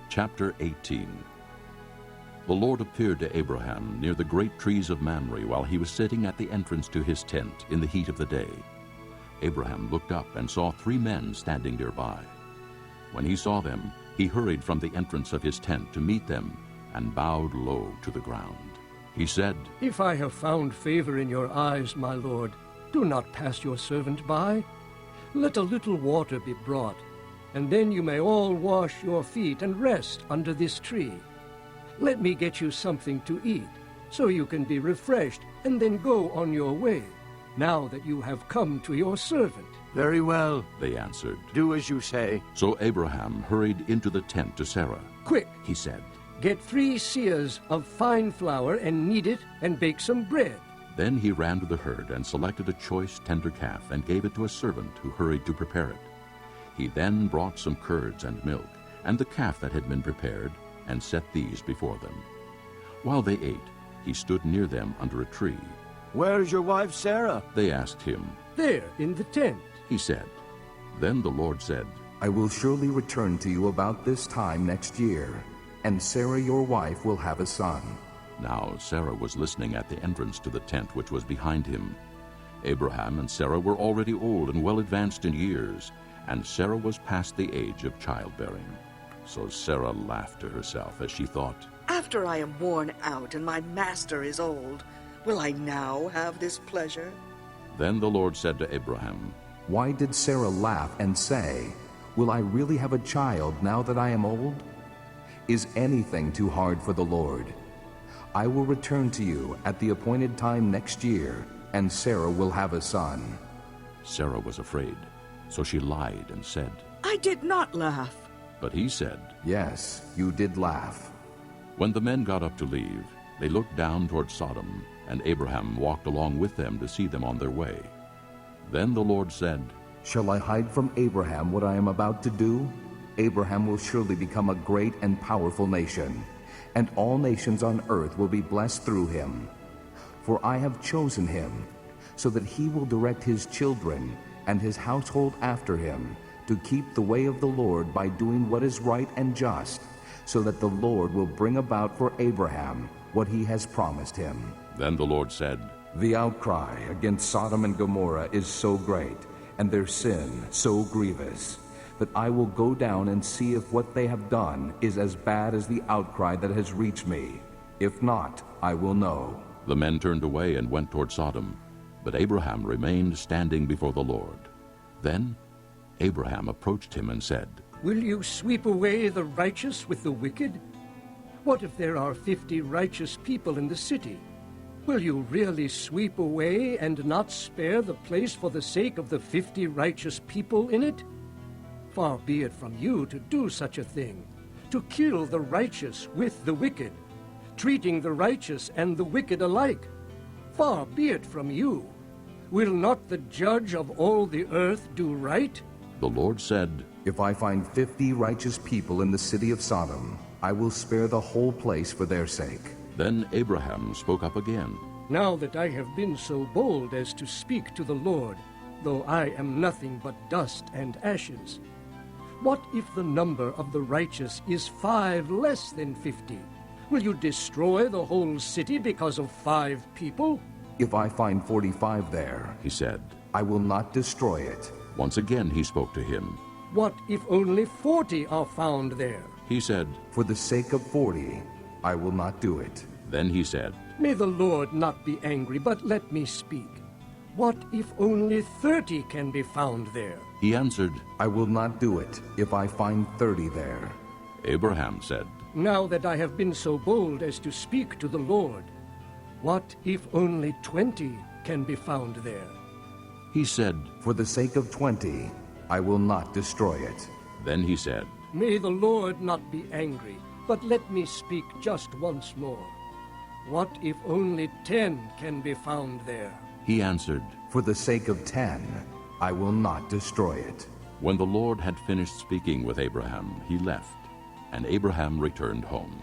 Chapter 18. The Lord appeared to Abraham near the great trees of Mamre while he was sitting at the entrance to his tent in the heat of the day. Abraham looked up and saw 3 men standing nearby. When he saw them, he hurried from the entrance of his tent to meet them and bowed low to the ground. He said, "If I have found favor in your eyes, my lord, do not pass your servant by. Let a little water be brought, and then you may all wash your feet and rest under this tree. Let me get you something to eat, so you can be refreshed, and then go on your way, now that you have come to your servant." "Very well," they answered. "Do as you say." So Abraham hurried into the tent to Sarah. "Quick, He said. get 3 seahs of fine flour and knead it and bake some bread." Then he ran to the herd and selected a choice tender calf and gave it to a servant who hurried to prepare it. He then brought some curds and milk and the calf that had been prepared and set these before them. While they ate, he stood near them under a tree. "Where is your wife Sarah?" They asked him. "There, in the tent." He said. Then the Lord said, "I will surely return to you about this time next year, and Sarah your wife will have a son." Now Sarah was listening at the entrance to the tent which was behind him. Abraham and Sarah were already old and well advanced in years, and Sarah was past the age of childbearing. So Sarah laughed to herself as she thought, "After I am worn out and my master is old, will I now have this pleasure?" Then the Lord said to Abraham, Why did Sarah laugh and say, "Will I really have a child now that I am old?" Is anything too hard for the Lord? I will return to you at the appointed time next year, and Sarah will have a son. Sarah was afraid, so she lied and said, "I did not laugh." But he said, Yes, you did laugh. When the men got up to leave, they looked down toward Sodom, and Abraham walked along with them to see them on their way. Then the Lord said, Shall I hide from Abraham what I am about to do? Abraham will surely become a great and powerful nation, and all nations on earth will be blessed through him. For I have chosen him, so that he will direct his children and his household after him, to keep the way of the Lord by doing what is right and just, so that the Lord will bring about for Abraham what he has promised him. Then the Lord said, The outcry against Sodom and Gomorrah is so great, and their sin so grievous, that I will go down and see if what they have done is as bad as the outcry that has reached me. If not, I will know. The men turned away and went toward Sodom, but Abraham remained standing before the Lord. Then Abraham approached him and said, "Will you sweep away the righteous with the wicked? What if there are 50 righteous people in the city? Will you really sweep away and not spare the place for the sake of the 50 righteous people in it? Far be it from you to do such a thing, to kill the righteous with the wicked, treating the righteous and the wicked alike. Far be it from you. Will not the judge of all the earth do right?" The Lord said, If I find 50 righteous people in the city of Sodom, I will spare the whole place for their sake. Then Abraham spoke up again. "Now that I have been so bold as to speak to the Lord, though I am nothing but dust and ashes, what if the number of the righteous is 5 less than 50? Will you destroy the whole city because of 5 people?" If I find 45 there, He said. I will not destroy it. Once again he spoke to him. "What if only 40 are found there?" He said. For the sake of 40, I will not do it. Then he said, "May the Lord not be angry, but let me speak. What if only 30 can be found there?" He answered. I will not do it if I find 30 there. Abraham said, "Now that I have been so bold as to speak to the Lord, what if only 20 can be found there?" He said. For the sake of 20, I will not destroy it. Then he said, "May the Lord not be angry, but let me speak just once more. What if only 10 can be found there?" He answered. For the sake of 10, I will not destroy it. When the Lord had finished speaking with Abraham, he left, and Abraham returned home.